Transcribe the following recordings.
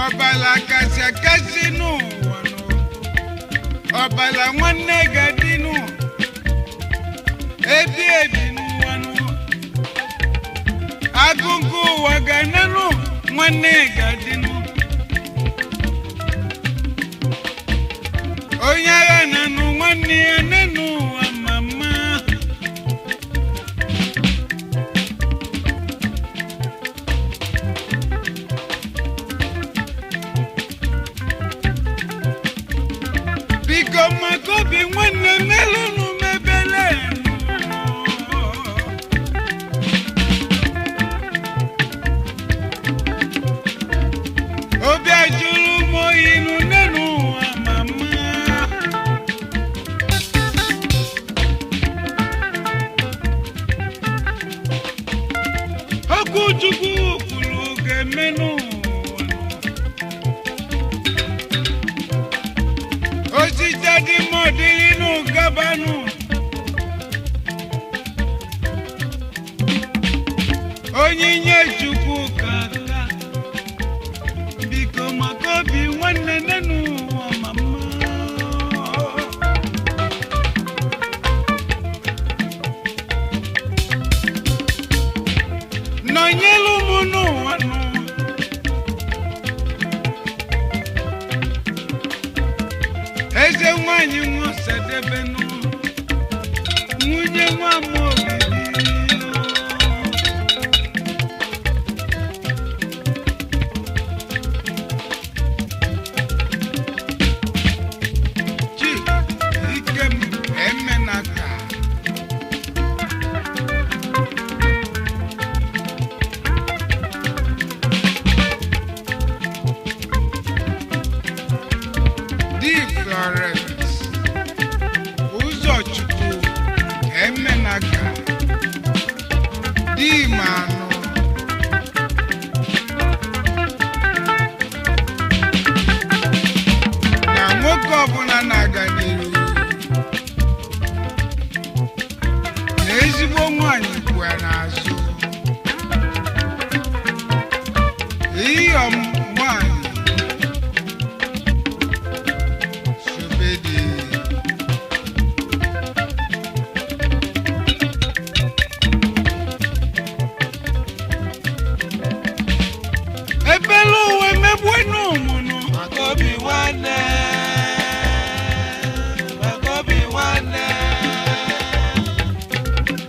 Obala kasia kasinu wano Obala mwane gadinu Ebi nu wano Agungu wagananu mwane gadinu Onyara nanu mwane anenu wa mama Bigoma gobi mwane melunu mebele Obi ajulu moyinu nenu wa mama Okujugu kuluge menu Osijadi modilinu gabanu Onyinye chukwu kaka Biko makobi nwanne nenu wa mama Nonyelu munu wanu Eze nwanyi nwa sedebenu Nwunye nwa mobili Chi, ikem emenaka Di Florence Uzochukwu Emenaka Di Manu Na nwoke ọbụla na-aga n'iru na ezigbo nwanyị kwụ n'azụ Iyom nwanyị Subedi Ebelu uwe mebwenu munu Makobi wane Makobi wane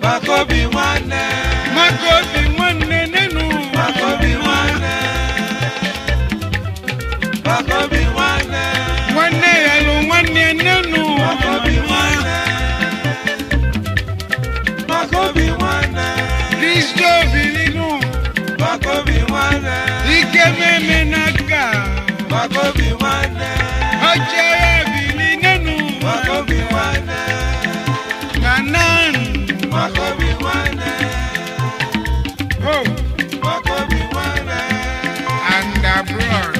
Makobi wane Makobi wane nenu Makobi wane Makobi wane Wane yalu wane nenu Makobi wane Makobi wane Kristo bilinu Makobi wane Ikeme menaka Makobi wane Ojere bili nenu Makobi wane Nanan Makobi wane Oh Makobi wane And abroad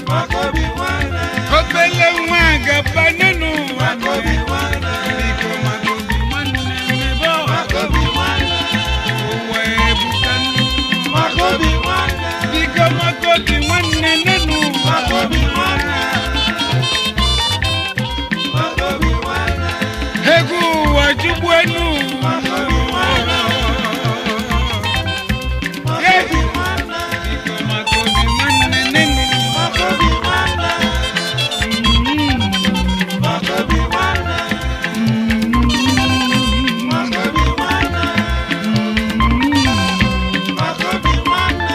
Makobi wane Obele mwaga panenu Makobi wane Biko makobi wane mebo Makobi wane Uwe bukanu Makobi wane Biko makobi wane nenu Makobi wane Makobi wane Hegu wajubwenu Makobi wane Makobi wane Biko makobi wane nenu Makobi wane Makobi wane Makobi wane Makobi wane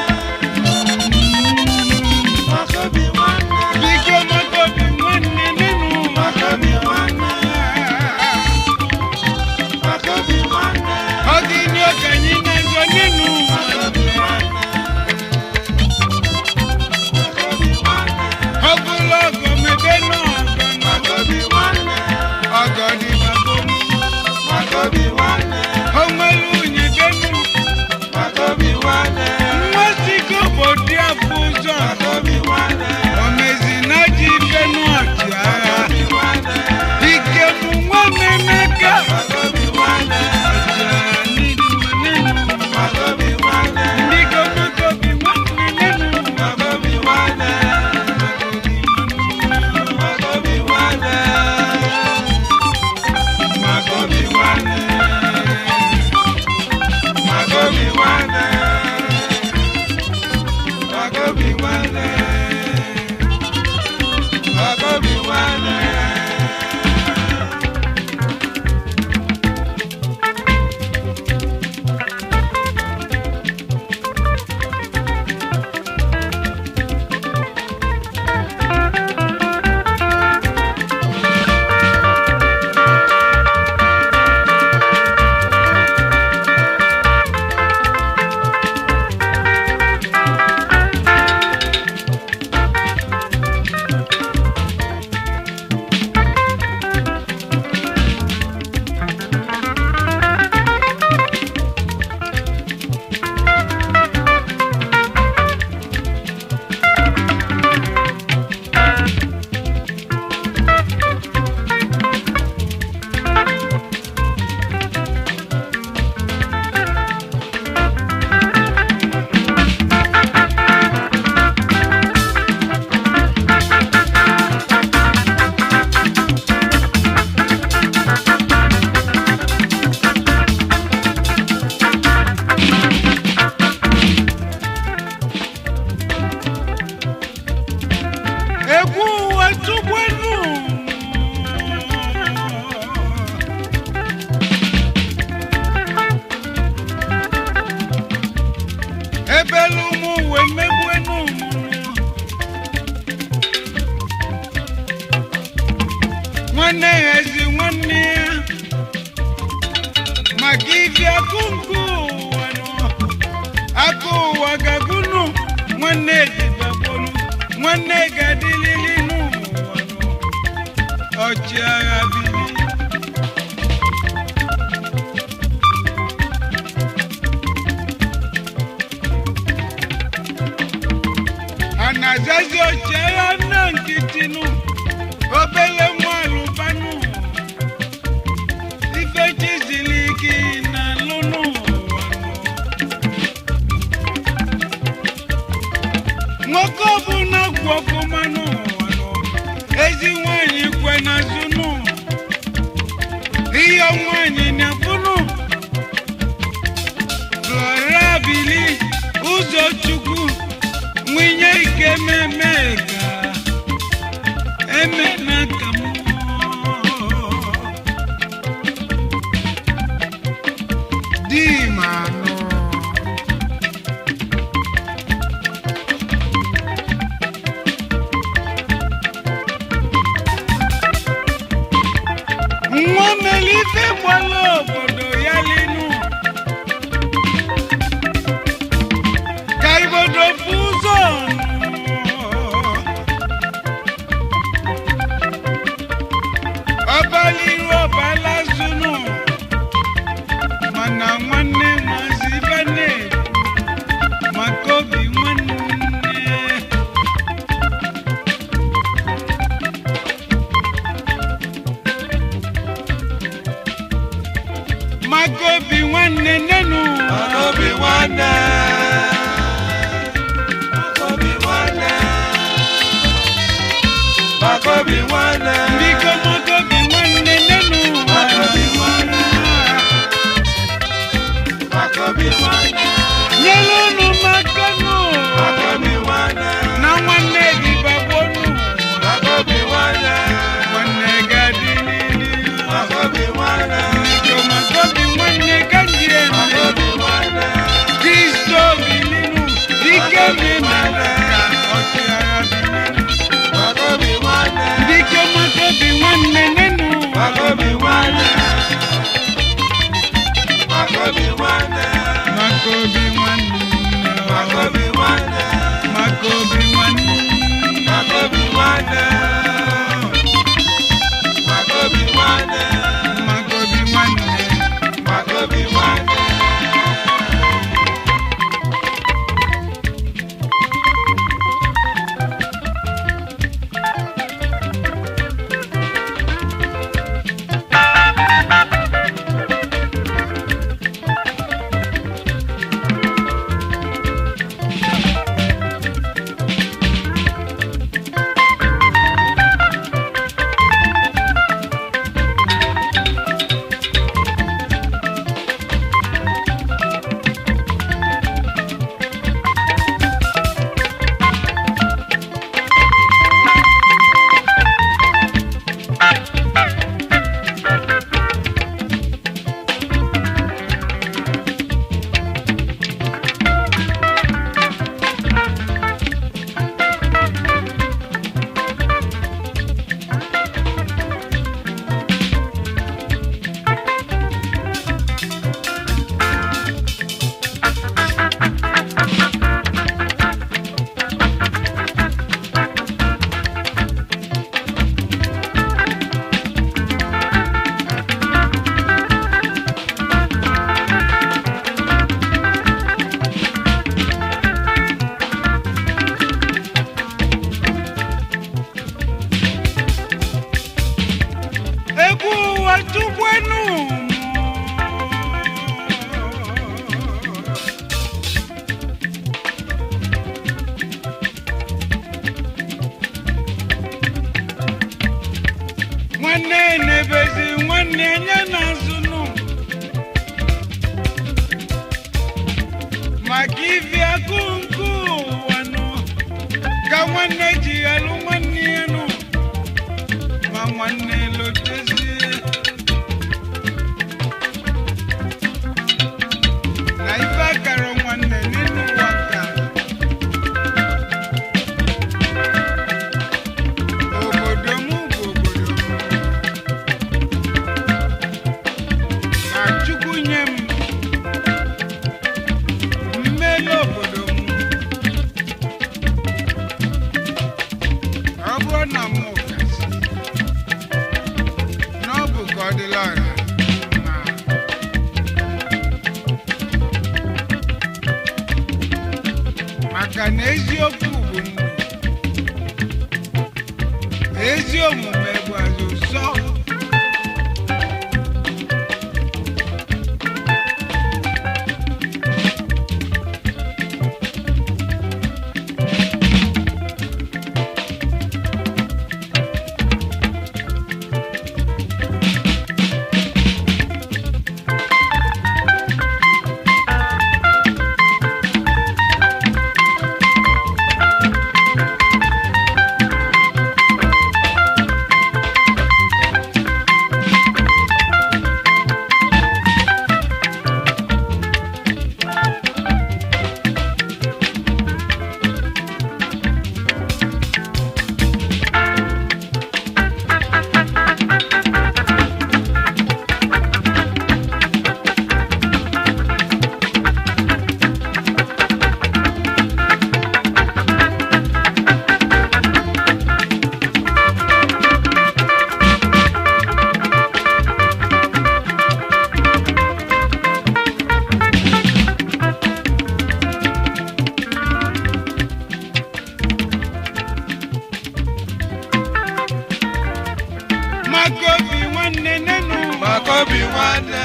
Wagobi wane, wagobi wane. nwanne anya na-azụnụ maka ivi akụ nke ụwa nụ ka nwanne ji alụ nwanne ya nụ ma nwanne lotezie na ife akara nwanne n'elu ụwa nka obodo m bụ obodo m na Chukwu nye m mmeli obodo m ọ bụrụ na m gasị na ọ bụ ka ọ dịla ọra maka na eziokwu bụ ndụ ezi omume bụ azụ sọ Makobi nwanne nenu Makobi nwanne